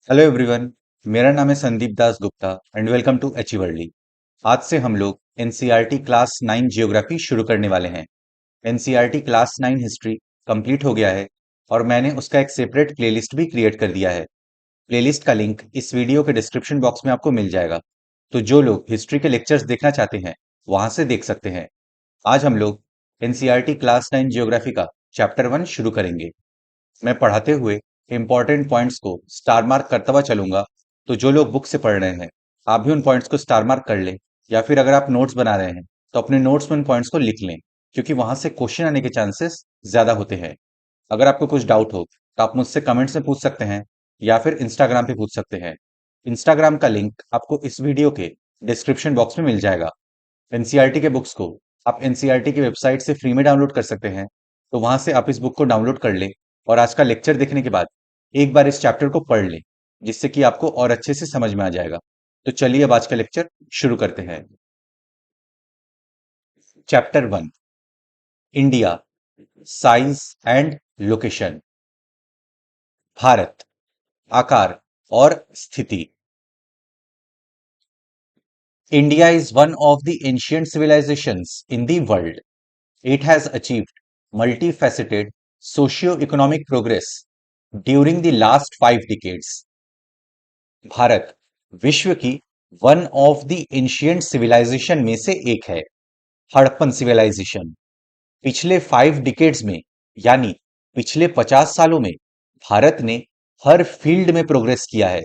Hello everyone. मेरा नाम है Sandeep Das Gupta and welcome to अचीवर्ली। आज से हम लोग एनसीईआरटी क्लास 9 जियोग्राफी शुरू करने वाले हैं। एनसीईआरटी क्लास 9 हिस्ट्री कंप्लीट हो गया है और मैंने उसका एक सेपरेट प्लेलिस्ट भी क्रिएट कर दिया है। प्लेलिस्ट का लिंक इस वीडियो के डिस्क्रिप्शन बॉक्स में आपको मिल जाएगा। तो जो लोग हिस्ट्री के लेक्चर्स देखना चाहते हैं वहां से देख सकते हैं। आज हम लोग एनसीईआरटी क्लास 9 जियोग्राफी का चैप्टर 1 शुरू करेंगे। मैं पढ़ाते हुए इंपॉर्टेंट पॉइंट्स को स्टार मार्क करता हुआ चलूंगा। तो जो लोग बुक से पढ़ रहे हैं आप भी उन पॉइंट्स को स्टार मार्क कर लें, या फिर अगर आप नोट्स बना रहे हैं तो अपने नोट्स में उन पॉइंट्स को लिख लें, क्योंकि वहां से क्वेश्चन आने के चांसेस ज्यादा होते हैं। अगर आपको कुछ डाउट हो तो आप मुझसे कमेंट्स में पूछ सकते हैं या फिर इंस्टाग्राम पे पूछ सकते हैं। इंस्टाग्राम का लिंक आपको इस वीडियो के डिस्क्रिप्शन बॉक्स में मिल जाएगा। एनसीईआरटी के बुक्स को आप एनसीईआरटी की वेबसाइट से फ्री में डाउनलोड कर सकते हैं। तो वहां से आप इस बुक को डाउनलोड कर लें और आज का लेक्चर देखने के बाद एक बार इस चैप्टर को पढ़ लें, जिससे कि आपको और अच्छे से समझ में आ जाएगा। तो चलिए अब आज का लेक्चर शुरू करते हैं। Chapter 1, India, size and location. Bharat, आकार और स्थिति। India is one of the ancient civilisations in the world. It has achieved multifaceted socio-economic progress during the last 5 decades. Bharat विश्व की one of the ancient civilisation में से एक है, हड़प्पन सिविलाइजेशन। पिछले 5 डिकेड्स में, यानी पिछले 50 सालों में भारत ने हर फील्ड में प्रोग्रेस किया है।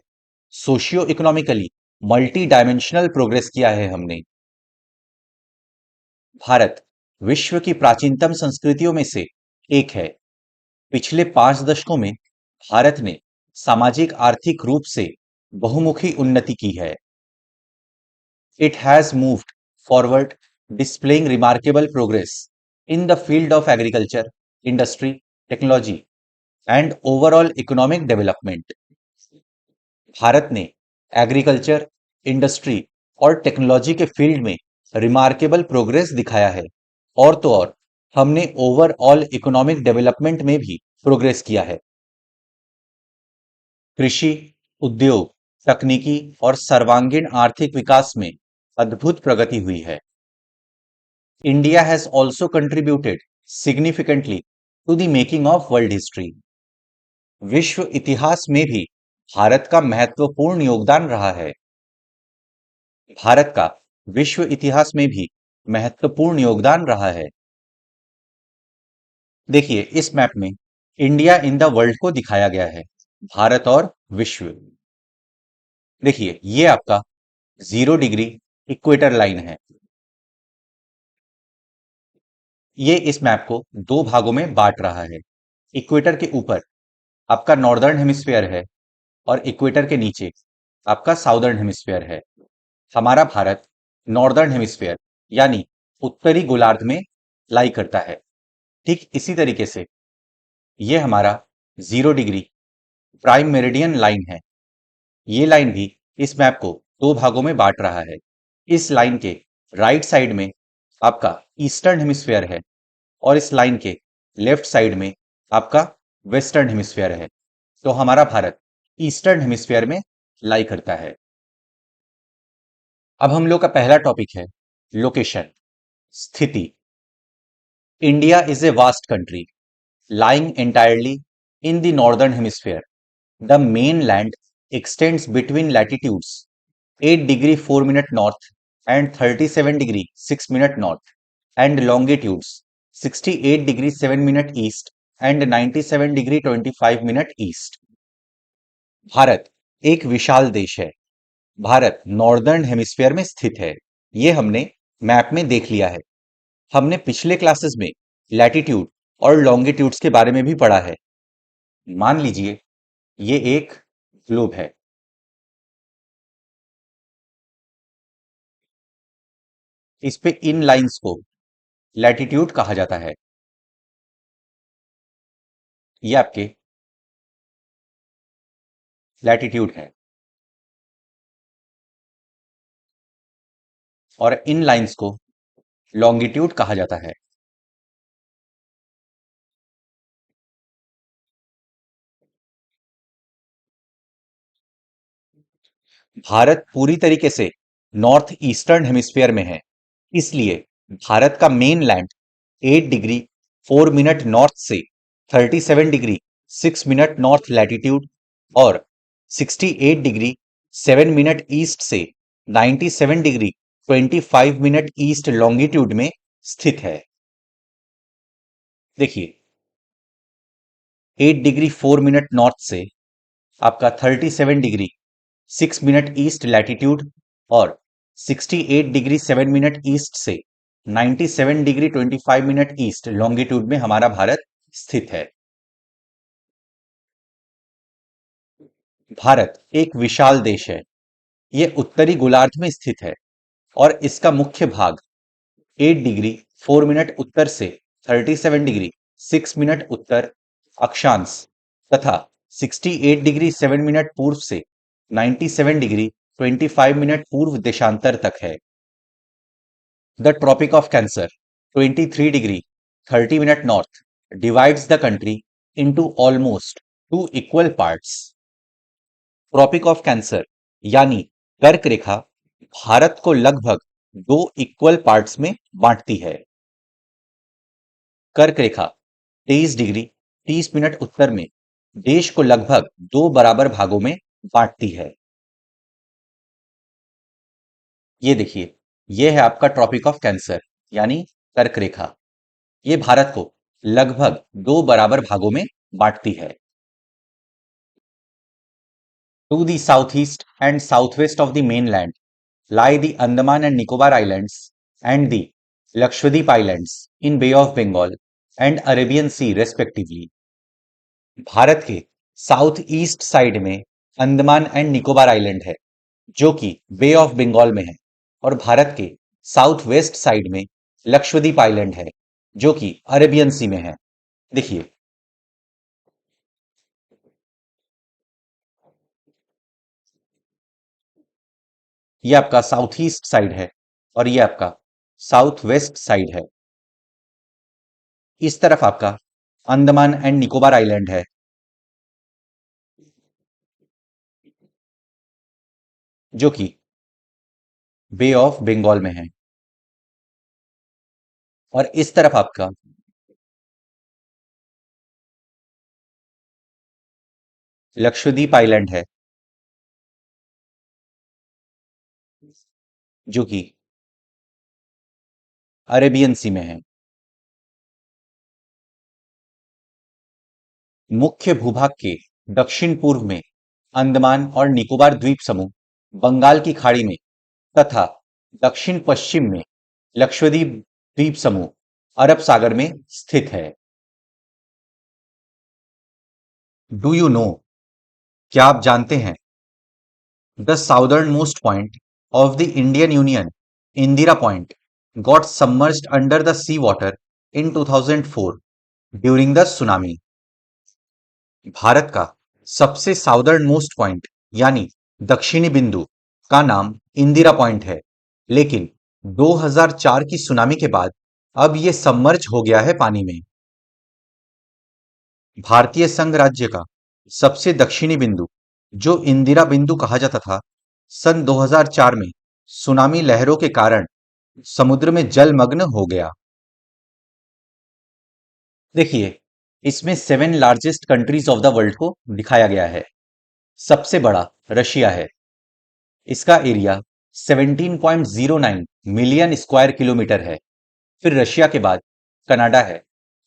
Socio economically multi dimensional progress किया है हमने। भारत विश्व की प्राचीनतम संस्कृतियों में से एक है। पिछले 5 दशकों में भारत ने सामाजिक आर्थिक रूप से बहुमुखी उन्नति की है। It has moved forward, displaying remarkable progress in the field of agriculture, industry, technology and overall economic development. Bharat ने एग्रीकल्चर, इंडस्ट्री और टेक्नोलॉजी के फील्ड में रिमार्केबल प्रोग्रेस दिखाया है। और तो और हमने ओवरऑल इकोनॉमिक डेवलपमेंट में भी प्रोग्रेस किया है। कृषि, उद्योग, तकनीकी और सर्वांगीण आर्थिक विकास में अद्भुत प्रगति हुई है। India has also contributed significantly to the making of world history. विश्व इतिहास में भी भारत का महत्वपूर्ण योगदान रहा है। भारत का विश्व इतिहास में भी महत्वपूर्ण योगदान रहा है। देखिए इस मैप में इंडिया इन द वर्ल्ड को दिखाया गया है, भारत और विश्व। देखिए ये आपका 0 डिग्री इक्वेटर लाइन है। ये इस मैप को दो भागों में बांट रहा है। इक्वेटर के ऊपर आपका नॉर्दर्न हेमिस्फीयर है और इक्वेटर के नीचे आपका साउदर्न हेमिस्फीयर है। हमारा भारत नॉर्दर्न हेमिस्फीयर यानी उत्तरी गोलार्ध में लाई करता है। ठीक इसी तरीके से ये हमारा 0 डिग्री प्राइम मेरिडियन लाइन है। ये लाइन भी इस मैप को दो भागों में बांट रहा है। इस लाइन के राइट साइड में आपका ईस्टर्न हेमिस्फीयर है और इस लाइन के लेफ्ट साइड में आपका वेस्टर्न हेमिस्फीयर है। तो हमारा भारत ईस्टर्न हेमिस्फीयर में लाई करता है। अब हम लोग का पहला टॉपिक है लोकेशन, स्थिति। India is a vast country lying entirely in the northern hemisphere. The mainland extends between latitudes 8 degree 4 minute north and 37 degree 6 minute north and longitudes 68 degree 7 minute east and 97 degree 25 minute east. Bharat एक विशाल देश है। Bharat northern hemisphere में स्थित है। ये हमने map में देख लिया है। हमने पिछले क्लासेस में लैटिट्यूड और लॉन्गिट्यूड्स के बारे में भी पढ़ा है। मान लीजिए ये एक ग्लोब है। इस पे इन लाइंस को लैटिट्यूड कहा जाता है। ये आपके लैटिट्यूड है और इन लाइंस को लॉन्गिट्यूड कहा जाता है। भारत पूरी तरीके से नॉर्थ ईस्टर्न हेमिस्फीयर में है, इसलिए भारत का main land 8 degree 4 minute north से 37 डिग्री 6 मिनट नॉर्थ लैटिट्यूड और 68 डिग्री 7 मिनट ईस्ट से 97 डिग्री 25 मिनट ईस्ट लॉन्गिट्यूड में स्थित है। देखिए, 8 डिग्री 4 मिनट नॉर्थ से आपका 37 डिग्री 6 मिनट ईस्ट लैटिट्यूड और 68 डिग्री 7 मिनट ईस्ट से 97 डिग्री 25 मिनट ईस्ट लॉन्गिट्यूड में हमारा भारत स्थित है। भारत एक विशाल देश है। यह उत्तरी गोलार्ध में स्थित है और इसका मुख्य भाग 8 डिग्री 4 मिनट उत्तर से 37 डिग्री 6 मिनट उत्तर अक्षांश तथा 68 डिग्री 7 मिनट पूर्व से 97 डिग्री 25 मिनट पूर्व देशांतर तक है। The tropic of cancer 23 degree 30 minute north divides the country into almost two equal parts. Tropic of cancer यानी कर्क रेखा भारत को लगभग 2 इक्वल पार्ट्स में बांटती है। कर्क रेखा 23 डिग्री 30 मिनट उत्तर में देश को लगभग 2 बराबर भागों में बांटती है। ये देखिए, ये है आपका ट्रॉपिक ऑफ कैंसर यानी कर्क रेखा। ये भारत को लगभग 2 बराबर भागों में बांटती है। To the southeast and southwest of the mainland lie the Andaman and Nicobar Islands and the Lakshadweep Islands in Bay of Bengal and Arabian Sea respectively. Bharat के साउथ ईस्ट साइड में अंडमान एंड निकोबार आइलैंड है जो कि बे of Bengal में है और भारत के south west side में लक्षद्वीप आइलैंड है जो कि अरेबियन सी में है। देखिए, ये आपका साउथ ईस्ट साइड है और ये आपका साउथ वेस्ट साइड है। इस तरफ आपका अंडमान एंड निकोबार आइलैंड है जो कि बे ऑफ बंगाल में है और इस तरफ आपका लक्षद्वीप आइलैंड है जो कि अरेबियन सी में है। मुख्य भूभाग के दक्षिण पूर्व में अंडमान और निकोबार द्वीप समूह बंगाल की खाड़ी में तथा दक्षिण पश्चिम में लक्षद्वीप द्वीप समूह अरब सागर में स्थित है। डू यू नो, क्या आप जानते हैं, the southern most point of the Indian union Indira point got submerged under the sea water in 2004 during the tsunami. Bharat का सबसे साउदर्न मोस्ट पॉइंट यानी दक्षिणी बिंदु का नाम इंदिरा पॉइंट है, लेकिन 2004 की सुनामी के बाद अब यह सबमर्ज हो गया है पानी में। भारतीय संघ राज्य का सबसे दक्षिणी बिंदु जो इंदिरा बिंदु कहा जाता था, सन 2004 में सुनामी लहरों के कारण समुद्र में जलमग्न हो गया। देखिए, इसमें 7 largest countries of the world को दिखाया गया है। सबसे बड़ा रशिया है। इसका एरिया 17.09 मिलियन स्क्वायर किलोमीटर है। फिर रशिया के बाद कनाडा है।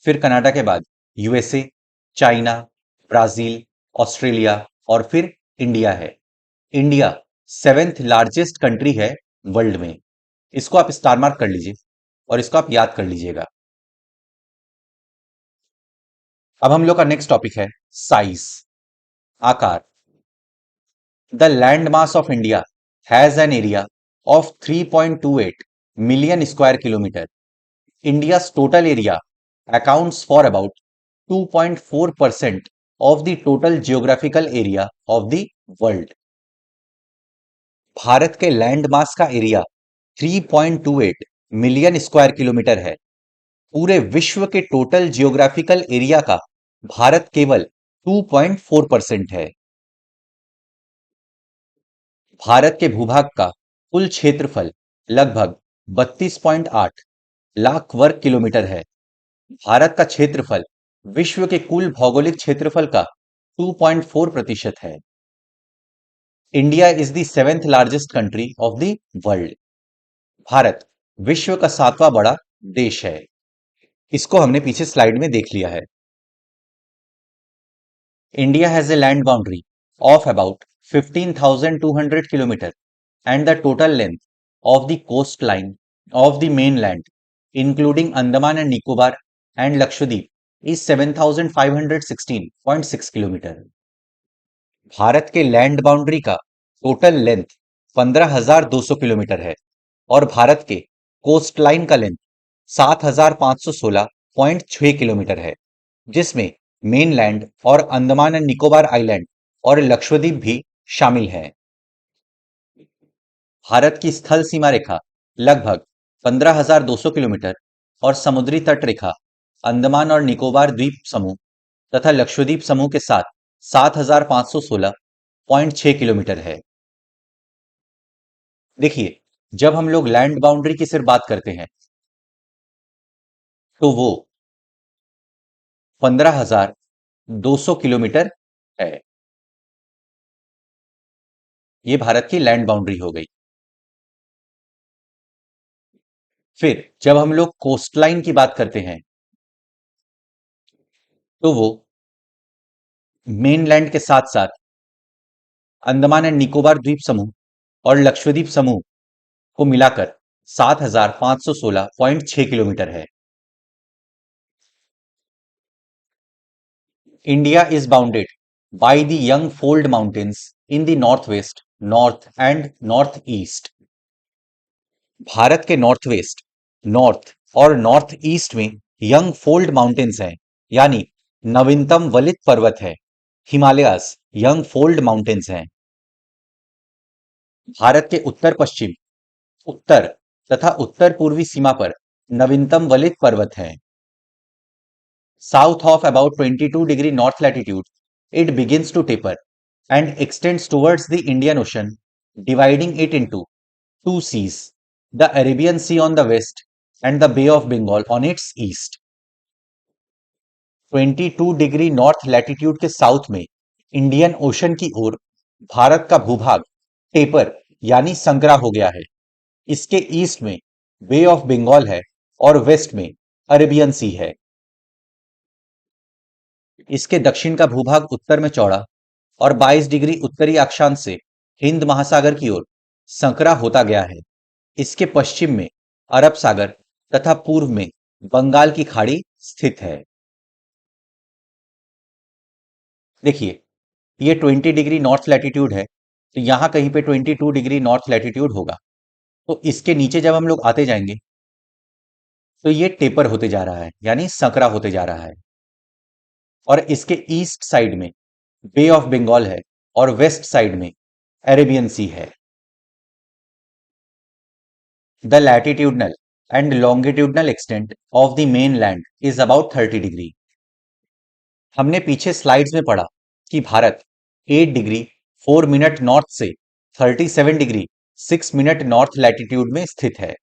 फिर कनाडा के बाद यूएसए, चाइना, ब्राजील, ऑस्ट्रेलिया और फिर इंडिया है। इंडिया 7th लार्जेस्ट कंट्री है वर्ल्ड में। इसको आप स्टार मार्क कर लीजिए और इसको आप याद कर लीजिएगा। अब हम लोग का नेक्स्ट टॉपिक है साइज, आकार। The land mass of India has an area of 3.28 million square kilometre. India's total area accounts for about 2.4% of the total geographical area of the world. Bharat के लैंड मास का area 3.28 million square kilometre है। पूरे विश्व के total geographical area का भारत केवल 2.4% है। भारत के भूभाग का कुल क्षेत्रफल लगभग 32.8 लाख वर्ग किलोमीटर है। भारत का क्षेत्रफल विश्व के कुल भौगोलिक क्षेत्रफल का 2.4% है। India is the seventh largest country of the world. Bharat विश्व का सातवां बड़ा देश है। इसको हमने पीछे स्लाइड में देख लिया है। India has a land boundary of about 15,200 kilometers and the total length of the coastline of the mainland, including Andaman and Nicobar and Lakshadweep, is 7,516.6 kilometre. Bharat के लैंड बाउंड्री का टोटल लेंथ 15,200 किलोमीटर है और भारत के coast line का length 7,516.6 kilometre है, जिसमें mainland और Andaman and Nicobar island और लक्षद्वीप भी शामिल है। भारत की स्थल सीमा रेखा लगभग 15,200 किलोमीटर और समुद्री तट रेखा अंडमान और निकोबार द्वीप समूह तथा लक्षद्वीप समूह के साथ 7,516.6 किलोमीटर है। देखिए, जब हम लोग लैंड बाउंड्री की सिर्फ बात करते हैं तो वो 15,200 किलोमीटर है। ये भारत की लैंड बाउंड्री हो गई। फिर जब हम लोग कोस्टलाइन की बात करते हैं तो वो मेनलैंड के साथ साथ अंडमान एंड निकोबार द्वीप समूह और लक्षद्वीप समूह को मिलाकर 7,516.6 किलोमीटर है। India is bounded by the young fold mountains in the north west, north and north east. Bharat के नॉर्थ वेस्ट, नॉर्थ और नॉर्थ ईस्ट में यंग फोल्ड माउंटेन्स हैं, यानी नवीनतम वलित पर्वत है। हिमालयास यंग फोल्ड माउंटेन्स हैं। भारत के उत्तर पश्चिम, उत्तर तथा उत्तर पूर्वी सीमा पर नवीनतम वलित पर्वत हैं। South of about 22 degree north latitude, it begins to taper and extends towards the Indian Ocean, dividing it into two seas, the Arabian Sea on the west and the Bay of Bengal on its east. 22 degree north latitude के south में Indian ocean की ओर भारत का भूभाग taper यानी संकरा हो गया है। इसके ईस्ट में बे ऑफ बंगाल है और वेस्ट में अरेबियन सी है। इसके दक्षिण का भूभाग उत्तर में चौड़ा और 22 डिग्री उत्तरी अक्षांश से हिंद महासागर की ओर संकरा होता गया है। इसके पश्चिम में अरब सागर तथा पूर्व में बंगाल की खाड़ी स्थित है। देखिए, ये 20 डिग्री नॉर्थ लैटिट्यूड है, तो यहां कहीं पे 22 डिग्री नॉर्थ लैटिट्यूड होगा। तो इसके नीचे जब हम लोग आते जाएंगे तो ये टेपर होते जा रहा है, यानी संकरा होते जा रहा है। और इसके ईस्ट साइड में बे ऑफ बंगाल है और वेस्ट साइड में अरेबियन सी है। The latitudinal and longitudinal extent of the main land is about 30 degree. हमने पीछे स्लाइड्स में पढ़ा कि भारत 8 डिग्री 4 मिनट नॉर्थ से 37 डिग्री 6 मिनट नॉर्थ लैटिट्यूड में स्थित है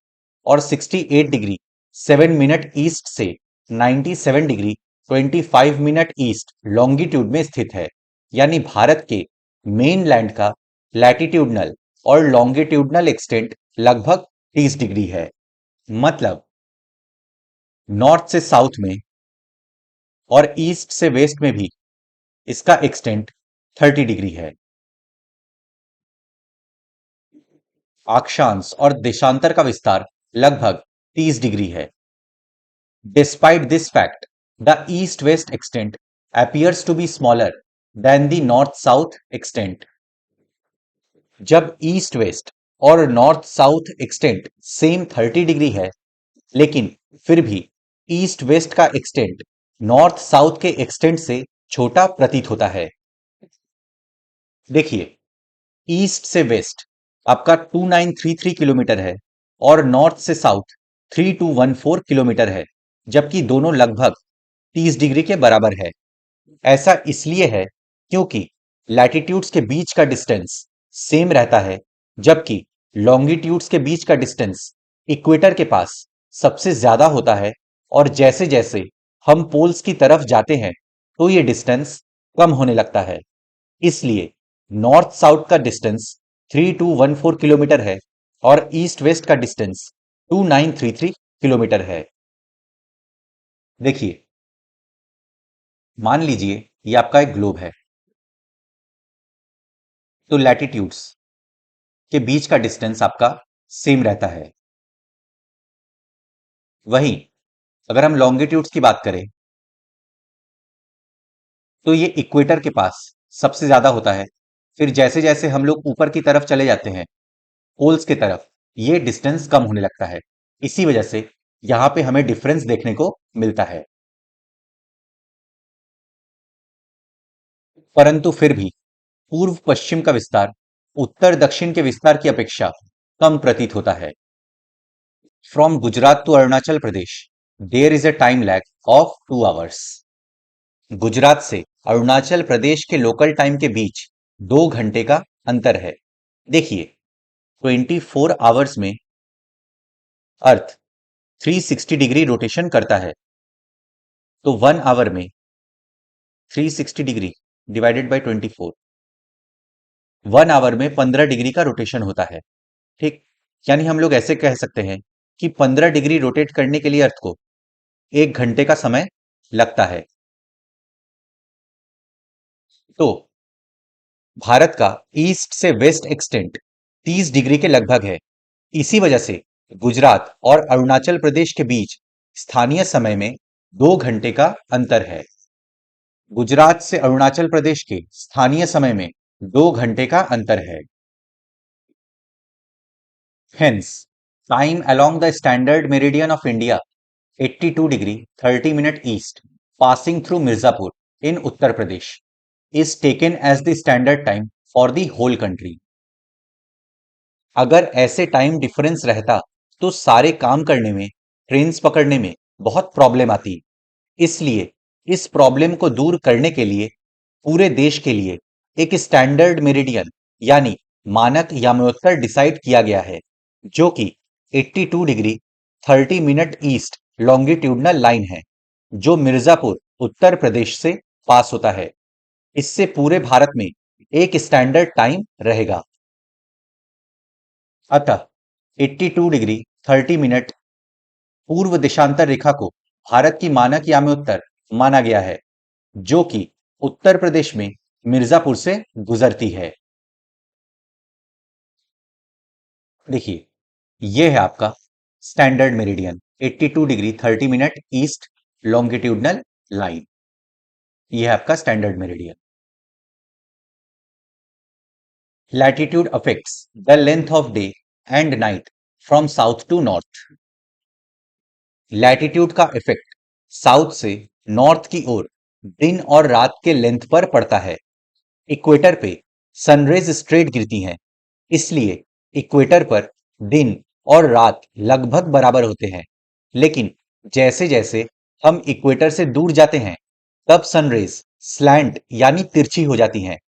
और 68 डिग्री 7 मिनट ईस्ट से 97 डिग्री 25 मिनट ईस्ट लॉन्गिट्यूड में स्थित है। यानी भारत के मेन लैंड का लैटिट्यूडनल और लॉन्गिट्यूडनल एक्सटेंट लगभग 30 डिग्री है। मतलब नॉर्थ से साउथ में और ईस्ट से वेस्ट में भी इसका एक्सटेंट 30 डिग्री है। अक्षांश और देशांतर का विस्तार लगभग 30 डिग्री है। Despite this fact, the east-west extent appears to be smaller than the north-south extent. जब ईस्ट वेस्ट और north south extent same 30 degree है, लेकिन फिर भी ईस्ट वेस्ट का एक्सटेंट नॉर्थ साउथ के एक्सटेंट से छोटा प्रतीत होता है। देखिए, ईस्ट से वेस्ट आपका 2933 किलोमीटर है और नॉर्थ से साउथ 3214 किलोमीटर है, जबकि दोनों लगभग 30 डिग्री के बराबर है। ऐसा इसलिए है क्योंकि लैटिट्यूड्स के बीच का डिस्टेंस सेम रहता है, जबकि लॉन्गिट्यूड्स के बीच का डिस्टेंस इक्वेटर के पास सबसे ज्यादा होता है और जैसे जैसे हम पोल्स की तरफ जाते हैं तो ये डिस्टेंस कम होने लगता है। इसलिए नॉर्थ साउथ का डिस्टेंस 3214 किलोमीटर है और ईस्ट वेस्ट का डिस्टेंस 2933 किलोमीटर है। देखिए, मान लीजिए ये आपका एक ग्लोब है, तो लैटिट्यूड्स के बीच का डिस्टेंस आपका सेम रहता है। वहीं अगर हम लॉन्गिट्यूड्स की बात करें तो ये इक्वेटर के पास सबसे ज्यादा होता है। फिर जैसे जैसे हम लोग ऊपर की तरफ चले जाते हैं, पोल्स की तरफ, ये डिस्टेंस कम होने लगता है। इसी वजह से यहां पे हमें डिफरेंस देखने को मिलता है। परंतु फिर भी पूर्व पश्चिम का विस्तार उत्तर दक्षिण के विस्तार की अपेक्षा कम प्रतीत होता है। From Gujarat to Arunachal Pradesh there is a time lag of 2 hours. Gujarat से अरुणाचल प्रदेश के लोकल टाइम के बीच 2 घंटे का अंतर है। देखिए, 24 आवर्स में अर्थ 360 डिग्री रोटेशन करता है, तो 1 आवर में 360 डिग्री डिवाइडेड बाय 24, 1 आवर में 15 डिग्री का रोटेशन होता है। ठीक, यानी हम लोग ऐसे कह सकते हैं कि 15 डिग्री रोटेट करने के लिए अर्थ को 1 घंटे का समय लगता है। तो भारत का ईस्ट से वेस्ट एक्सटेंट 30 डिग्री के लगभग है। इसी वजह से गुजरात और अरुणाचल प्रदेश के बीच स्थानीय समय में 2 घंटे का अंतर है। गुजरात से अरुणाचल प्रदेश के स्थानीय समय में 2 घंटे का अंतर है। Hence, time along the standard meridian of India, 82 degree 30 minute east, passing through Mirzapur in Uttar Pradesh, is taken as the standard time for the whole country. अगर ऐसे टाइम डिफरेंस रहता तो सारे काम करने में, ट्रेन्स पकड़ने में बहुत प्रॉब्लम आती। इसलिए इस प्रॉब्लम को दूर करने के लिए पूरे देश के लिए एक स्टैंडर्ड मेरिडियन यानी मानक याम्योत्तर डिसाइड किया गया है, जो कि 82 degree 30 minute east longitudinal line है, जो मिर्जापुर उत्तर प्रदेश से पास होता है। इससे पूरे भारत में एक स्टैंडर्ड टाइम रहेगा। अतः 82 डिग्री 30 मिनट पूर्व देशांतर रेखा को भारत की मानक याम्योत्तर माना गया है, जो कि उत्तर प्रदेश में मिर्जापुर से गुजरती है। देखिए, यह है आपका standard meridian 82 degree 30 minute east longitudinal line. यह है आपका standard meridian. Latitude affects the length of day and night from south to north. Latitude का इफेक्ट साउथ से नॉर्थ की ओर दिन और रात के लेंथ पर पड़ता है। इक्वेटर पे सनरेज स्ट्रेट गिरती हैं, इसलिए इक्वेटर पर दिन और रात लगभग बराबर होते हैं। लेकिन जैसे जैसे हम इक्वेटर से दूर जाते हैं, तब सनरेज स्लैंट यानी तिरछी हो जाती हैं।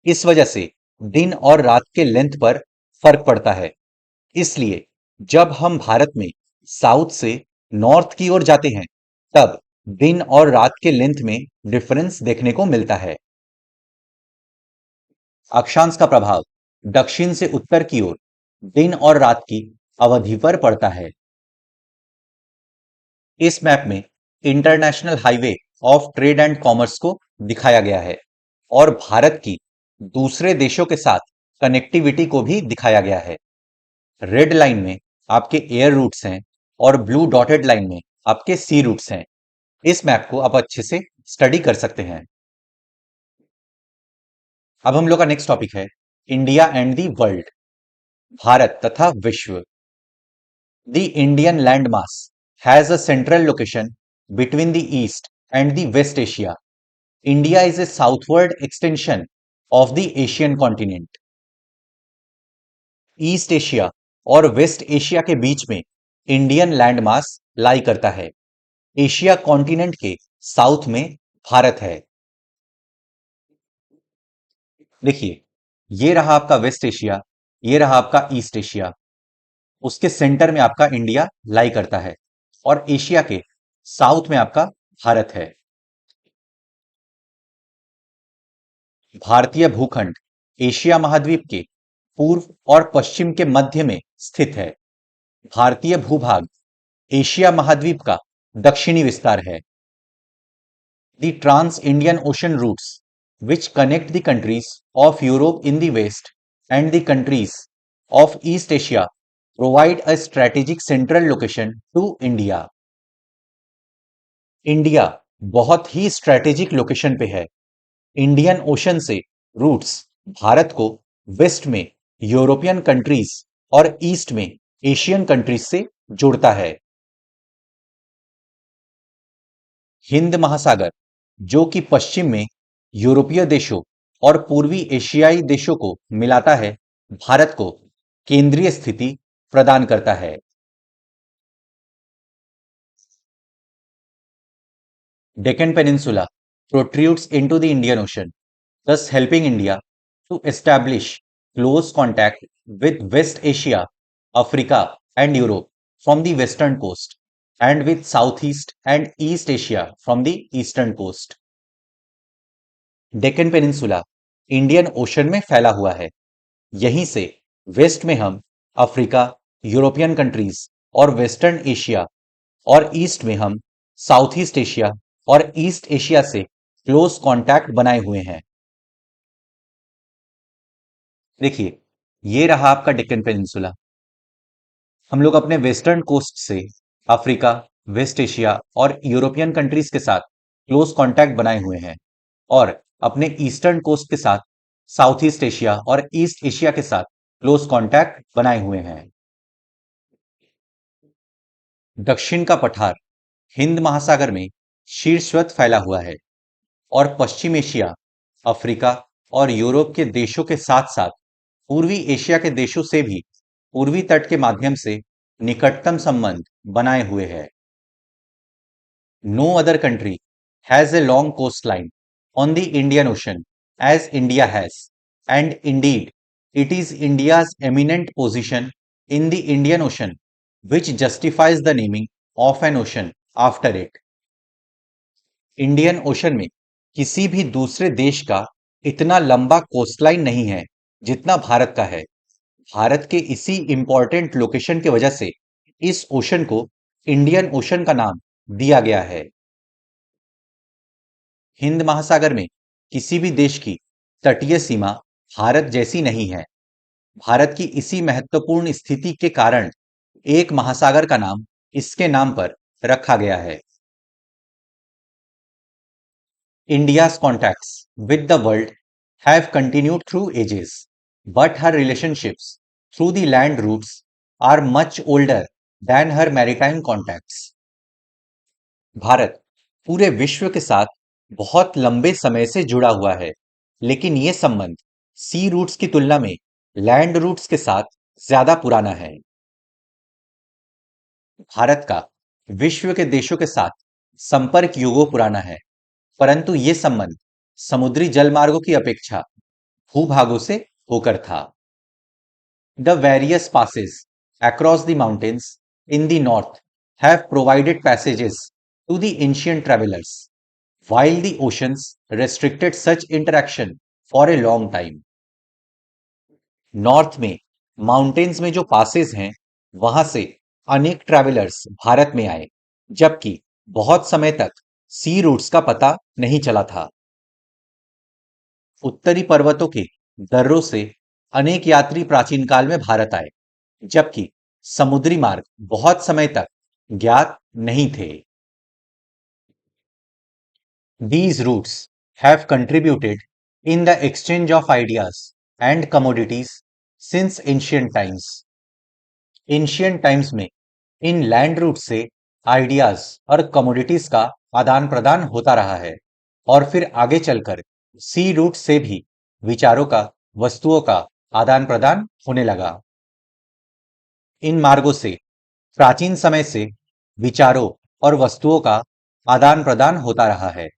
इस वजह से दिन और रात के लेंथ पर फर्क पड़ता है। इसलिए जब हम भारत में साउथ से नॉर्थ की ओर जाते हैं, तब दिन और रात के लेंथ में डिफरेंस देखने को मिलता है। अक्षांश का प्रभाव दक्षिण से उत्तर की ओर दिन और रात की अवधि पर पड़ता है। इस मैप में international highway of trade and commerce को दिखाया गया है और भारत की दूसरे देशों के साथ कनेक्टिविटी को भी दिखाया गया है। रेड लाइन में आपके एयर रूट्स हैं और ब्लू डॉटेड लाइन में आपके सी रूट्स हैं। इस मैप को आप अच्छे से स्टडी कर सकते हैं। अब हम लोग का नेक्स्ट टॉपिक है India and the world, Bharat तथा विश्व। The Indian land mass has a central location between the east and the west Asia. India is a southward extension of the Asian continent. East Asia और west Asia के बीच में Indian land मास लाई करता है। Asia continent के south में भारत है। देखिए, ये रहा आपका वेस्ट एशिया, ये रहा आपका ईस्ट एशिया। उसके सेंटर में आपका इंडिया लाई करता है और एशिया के साउथ में आपका भारत है। भारतीय भूखंड एशिया महाद्वीप के पूर्व और पश्चिम के मध्य में स्थित है। भारतीय भूभाग एशिया महाद्वीप का दक्षिणी विस्तार है। The Trans-Indian Ocean routes, which connect the countries of Europe in the west and the countries of East Asia, provide a strategic central location to India. India बहुत ही स्ट्रेटेजिक लोकेशन पे है। इंडियन ओशन से roots Bharat को waste में European countries और east में Asian countries से जोड़ता है। हिंद महासागर जो कि पश्चिम में यूरोपीय देशों और पूर्वी एशियाई देशों को मिलाता है, भारत को केंद्रीय स्थिति प्रदान करता है। Deccan peninsula protrudes into the Indian Ocean, thus helping India to establish close contact with West Asia, Africa, and Europe from the western coast, and with Southeast and East Asia from the eastern coast. Deccan peninsula Indian ocean में फैला हुआ है। यहीं से waste में हम Africa, European countries और western Asia और ईस्ट में हम साउथ ईस्ट एशिया और ईस्ट एशिया से क्लोज कांटेक्ट बनाए हुए हैं। देखिए, ये रहा आपका डेक्कन पेनिनसुला। हम लोग अपने वेस्टर्न कोस्ट से अफ्रीका, वेस्ट एशिया और यूरोपियन कंट्रीज के साथ क्लोज कांटेक्ट बनाए हुए हैं और अपने ईस्टर्न कोस्ट के साथ साउथ ईस्ट एशिया और ईस्ट एशिया के साथ क्लोज कांटेक्ट बनाए हुए हैं। दक्षिण का पठार हिंद महासागर में शीर्षवत फैला हुआ है और पश्चिम एशिया, अफ्रीका और यूरोप के देशों के साथ साथ पूर्वी एशिया के देशों से भी पूर्वी तट के माध्यम से निकटतम संबंध बनाए हुए है। No other country has a long coast line on the Indian ocean as India has, and indeed it is India's eminent position in the Indian ocean which justifies the naming of an ocean after it. Indian ocean में किसी भी दूसरे देश का इतना लंबा coastline नहीं है जितना भारत का है। भारत के इसी इंपॉर्टेंट लोकेशन की वजह से इस ओशन को इंडियन ओशन का नाम दिया गया है। हिंद महासागर में किसी भी देश की तटीय सीमा भारत जैसी नहीं है। भारत की इसी महत्वपूर्ण स्थिति के कारण एक महासागर का नाम इसके नाम पर रखा गया है। India's contacts with the world have continued through ages, but her relationships through the land routes are much older than her maritime contacts. Bharat पूरे विश्व के साथ बहुत लंबे समय से जुड़ा हुआ है, लेकिन ये संबंध सी रूट्स की तुलना में लैंड रूट्स के साथ ज्यादा पुराना है। भारत का विश्व के देशों के साथ संपर्क युगों पुराना है, परंतु ये संबंध समुद्री जलमार्गों की अपेक्षा भूभागों से होकर था। The various passes across the mountains in the north have provided passages to the ancient travellers, while the oceans restricted such interaction for a long time. North में माउंटेन्स में जो पासेस हैं वहां से अनेक ट्रैवलर्स भारत में आए, जबकि बहुत समय तक सी रूट्स का पता नहीं चला था। उत्तरी पर्वतों के दर्रों से अनेक यात्री प्राचीन काल में भारत आए, जबकि समुद्री मार्ग बहुत समय तक ज्ञात नहीं थे। These routes have contributed in the exchange of ideas and commodities since ancient times. Ancient times में इन लैंड रूट से आइडियाज और कमोडिटीज का आदान प्रदान होता रहा है और फिर आगे चलकर सी रूट से भी विचारों का, वस्तुओं का आदान प्रदान होने लगा। इन मार्गों से प्राचीन समय से विचारों और वस्तुओं का आदान प्रदान होता रहा है।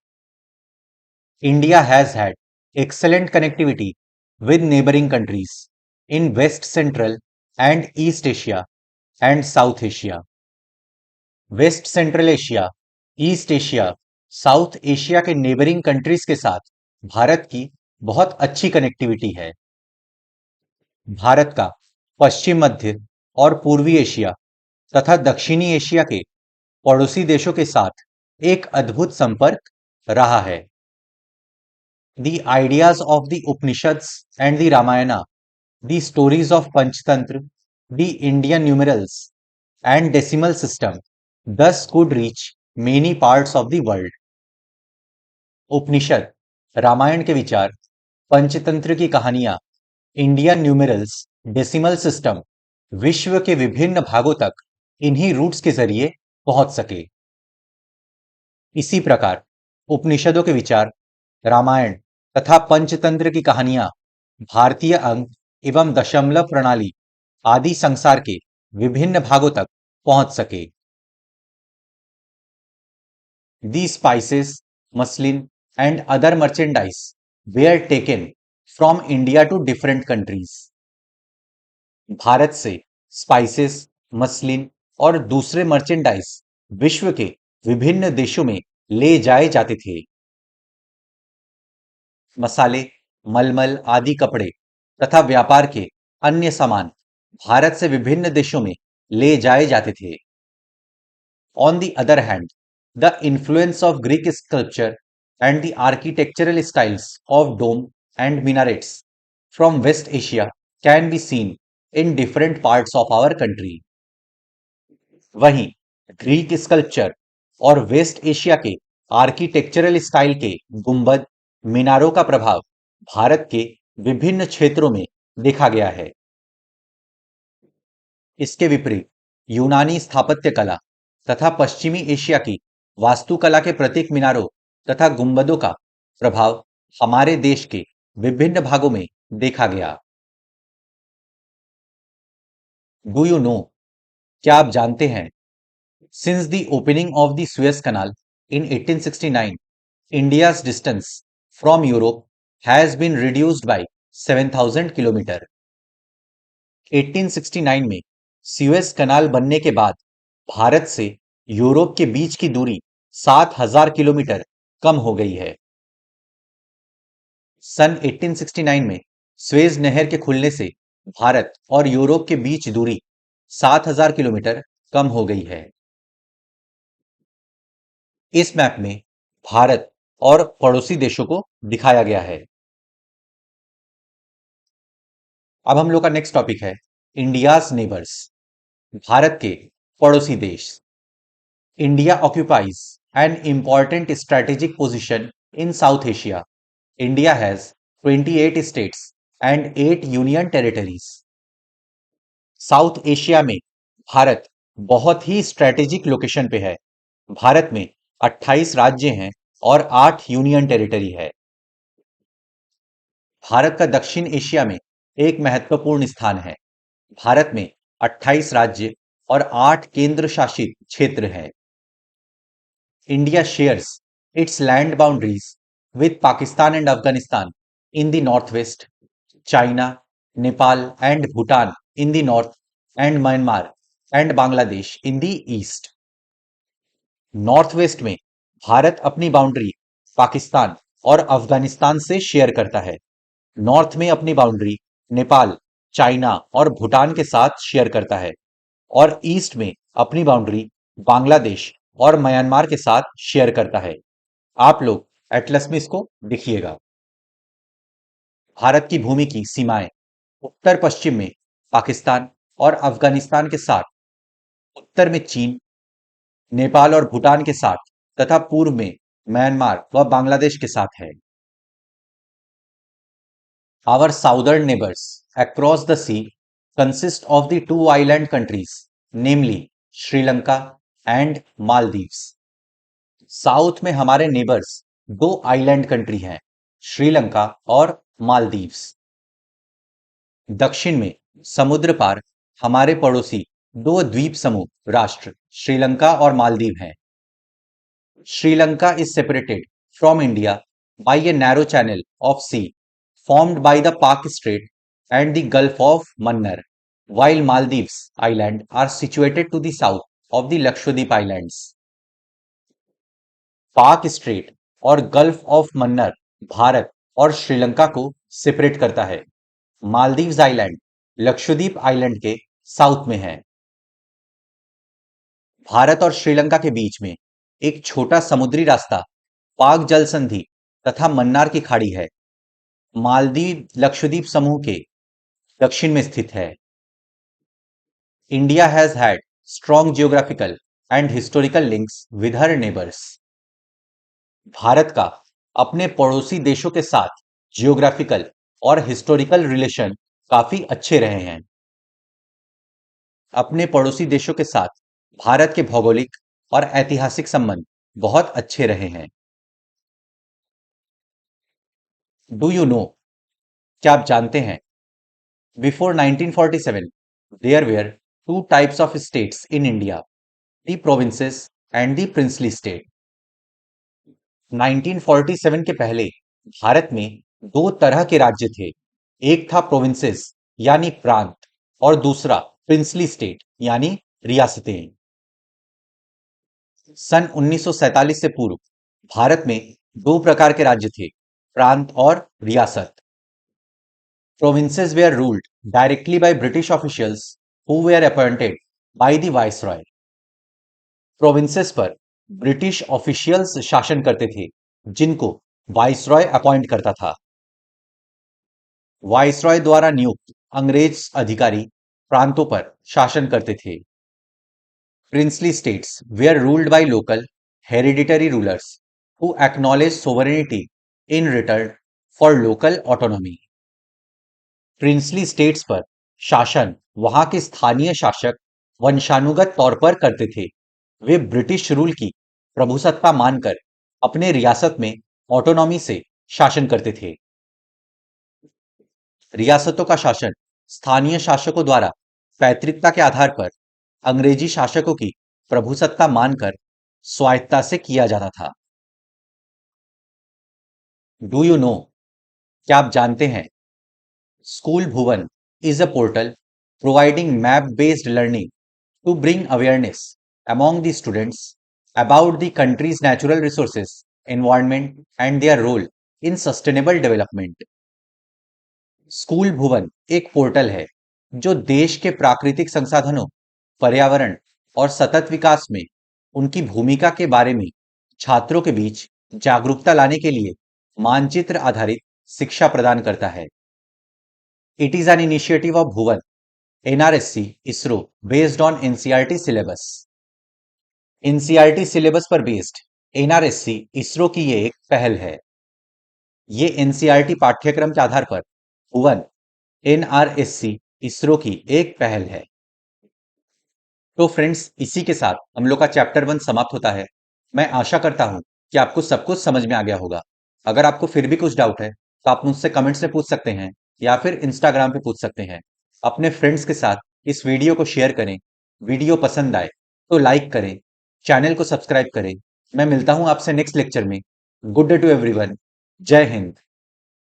India has had excellent connectivity with neighboring countries in West Central and East Asia and South Asia. West central Asia, east Asia, south Asia के नेबरिंग कंट्रीज के साथ भारत की बहुत अच्छी कनेक्टिविटी है। भारत का पश्चिम मध्य और पूर्वी एशिया तथा दक्षिणी एशिया के पड़ोसी देशों के साथ एक अद्भुत संपर्क रहा है। The ideas of the Upanishads and the Ramayana, the stories of Panchtantra, the Indian numerals and decimal system thus could reach many parts of the world. उपनिषद, रामायण के विचार, पंचतंत्र की कहानियां, इंडियन न्यूमेरल्स, डेसिमल सिस्टम विश्व के विभिन्न भागों तक इन्हीं रूट्स के जरिए पहुंच सके। इसी प्रकार उपनिषदों के विचार, रामायण तथा पंचतंत्र की कहानियां भारतीय अंक एवं दशमलव प्रणाली आदि संसार के विभिन्न भागों तक पहुंच सके। The spices, muslin, and other merchandise were taken from India to different countries. Bharat से स्पाइसेस, मसलिन और दूसरे मर्चेंडाइज विश्व के विभिन्न देशों में ले जाए जाते थे। मसाले, मलमल आदि कपड़े तथा व्यापार के अन्य सामान भारत से विभिन्न देशों में ले जाए जाते थे। On the other hand, the influence of Greek sculpture and the architectural styles of dome and minarets from West Asia can be seen in different parts of our country. वहीं ग्रीक स्कल्पचर और west Asia के architectural style के गुंबद, मीनारों का प्रभाव भारत के विभिन्न क्षेत्रों में देखा गया है। इसके विपरीत यूनानी स्थापत्य कला तथा पश्चिमी एशिया की वास्तुकला के प्रतीक मीनारों तथा गुंबदों का प्रभाव हमारे देश के विभिन्न भागों में देखा गया। डू यू नो, क्या आप जानते हैं, since the opening of the Suez canal in 1869 India's distance from Europe has been reduced by 7000 kilometre. 1869 में सुएज कनाल बनने के बाद भारत से यूरोप के बीच की दूरी 7000 किलोमीटर कम हो गई है। सन 1869 में सुएज नहर के खुलने से भारत और यूरोप के बीच दूरी 7000 किलोमीटर कम हो गई है। इस मैप में भारत और पड़ोसी देशों को दिखाया गया है। अब हम लोग का नेक्स्ट टॉपिक है इंडियाज नेबर्स, भारत के पड़ोसी देश। India occupies an important strategic position in south Asia. India has 28 states and 8 union territories. South Asia में भारत बहुत ही स्ट्रेटेजिक लोकेशन पे है। भारत में 28 राज्य हैं और 8 यूनियन टेरिटरी है। भारत का दक्षिण एशिया में एक महत्वपूर्ण स्थान है। भारत में 28 राज्य और 8 केंद्र शासित क्षेत्र हैं। India shares it's land boundaries with Pakistan and Afghanistan in the north west, China, Nepal and Bhutan in the north and Myanmar and Bangladesh in the east. North west में भारत अपनी बाउंड्री पाकिस्तान और अफगानिस्तान से शेयर करता है। नॉर्थ में अपनी बाउंड्री नेपाल, चाइना और भूटान के साथ शेयर करता है और ईस्ट में अपनी बाउंड्री बांग्लादेश और म्यांमार के साथ शेयर करता है। आप लोग एटलस में इसको देखिएगा। भारत की भूमि की सीमाएं उत्तर पश्चिम में पाकिस्तान और अफगानिस्तान के साथ, उत्तर में चीन, नेपाल और भूटान के साथ तथा पूर्व में म्यांमार व बांग्लादेश के साथ है। Our southern neighbors across the sea consist of the two island countries, namely Sri Lanka and Maldives. South में हमारे नेबर्स दो आइलैंड कंट्री हैं, श्रीलंका और मालदीव्स। दक्षिण में समुद्र पार हमारे पड़ोसी दो द्वीप समूह राष्ट्र श्रीलंका और मालदीव हैं। Sri Lanka is separated from India by a narrow channel of sea formed by the Pak Strait and the Gulf of Mannar, while Maldives Island are situated to the south of the Lakshadweep Islands. पाक straight और gulf of Mannar Bharat और श्रीलंका को separate करता है। Maldives island Lakshadweep island के south में है। भारत और श्रीलंका के बीच में एक छोटा समुद्री रास्ता पाक जल संधि तथा मन्नार की खाड़ी है। मालदीव लक्षद्वीप समूह के दक्षिण में स्थित है। India has had strong geographical and historical links with her neighbours. Bharat का अपने पड़ोसी देशों के साथ जियोग्राफिकल और हिस्टोरिकल रिलेशन काफी अच्छे रहे हैं। अपने पड़ोसी देशों के साथ भारत के भौगोलिक और ऐतिहासिक संबंध बहुत अच्छे रहे हैं। डू यू नो, क्या आप जानते हैं? Before 1947 there were two types of states in India, the provinces and the princely state. 1947 के पहले भारत में दो तरह के राज्य थे। एक था प्रोविंसेस यानी प्रांत और दूसरा प्रिंसली स्टेट यानी रियासतें। सन 1947 से पूर्व भारत में दो प्रकार के राज्य थे, प्रांत और रियासत। Provinces were ruled directly by British officials who were appointed by the viceroy. Provinces पर ब्रिटिश ऑफिशियल्स शासन करते थे जिनको वाइसरॉय अपॉइंट करता था। वाइसरॉय द्वारा नियुक्त अंग्रेज अधिकारी प्रांतों पर शासन करते थे। Princely states were ruled by local hereditary rulers who acknowledge sovereignty in return for local autonomy. Princely states पर शासन वहां के स्थानीय शासक वंशानुगत तौर पर करते थे। वे ब्रिटिश रूल की प्रभुसत्ता मानकर अपने रियासत में ऑटोनॉमी से शासन करते थे। रियासतों का शासन स्थानीय शासकों द्वारा पैतृकता के आधार पर अंग्रेजी शासकों की प्रभुसत्ता मानकर स्वायत्तता से किया जाता था। डू यू नो, क्या आप जानते हैं? School Bhuvan is a portal providing map-based learning to bring awareness among the students about the country's natural resources, environment, and their role in sustainable development. School Bhuvan एक पोर्टल है जो देश के प्राकृतिक संसाधनों, पर्यावरण और सतत विकास में उनकी भूमिका के बारे में छात्रों के बीच जागरूकता लाने के लिए मानचित्र आधारित शिक्षा प्रदान करता है। It is an initiative of Bhuvan, NRSC, ISRO, based on NCERT syllabus. NCERT syllabus पर बेस्ड NRSC, ISRO की ये एक पहल है। ये NCERT पाठ्यक्रम के आधार पर भुवन, NRSC, ISRO की एक पहल है। तो फ्रेंड्स, इसी के साथ हम लोग का चैप्टर 1 समाप्त होता है। मैं आशा करता हूं कि आपको सब कुछ समझ में आ गया होगा। अगर आपको फिर भी कुछ डाउट है तो आप मुझसे कमेंट्स में पूछ सकते हैं या फिर इंस्टाग्राम पे पूछ सकते हैं। अपने फ्रेंड्स के साथ इस वीडियो को शेयर करें। वीडियो पसंद आए तो लाइक करें, चैनल को सब्सक्राइब करें। मैं मिलता हूं आपसे नेक्स्ट लेक्चर में। Good day to everyone. जय हिंद।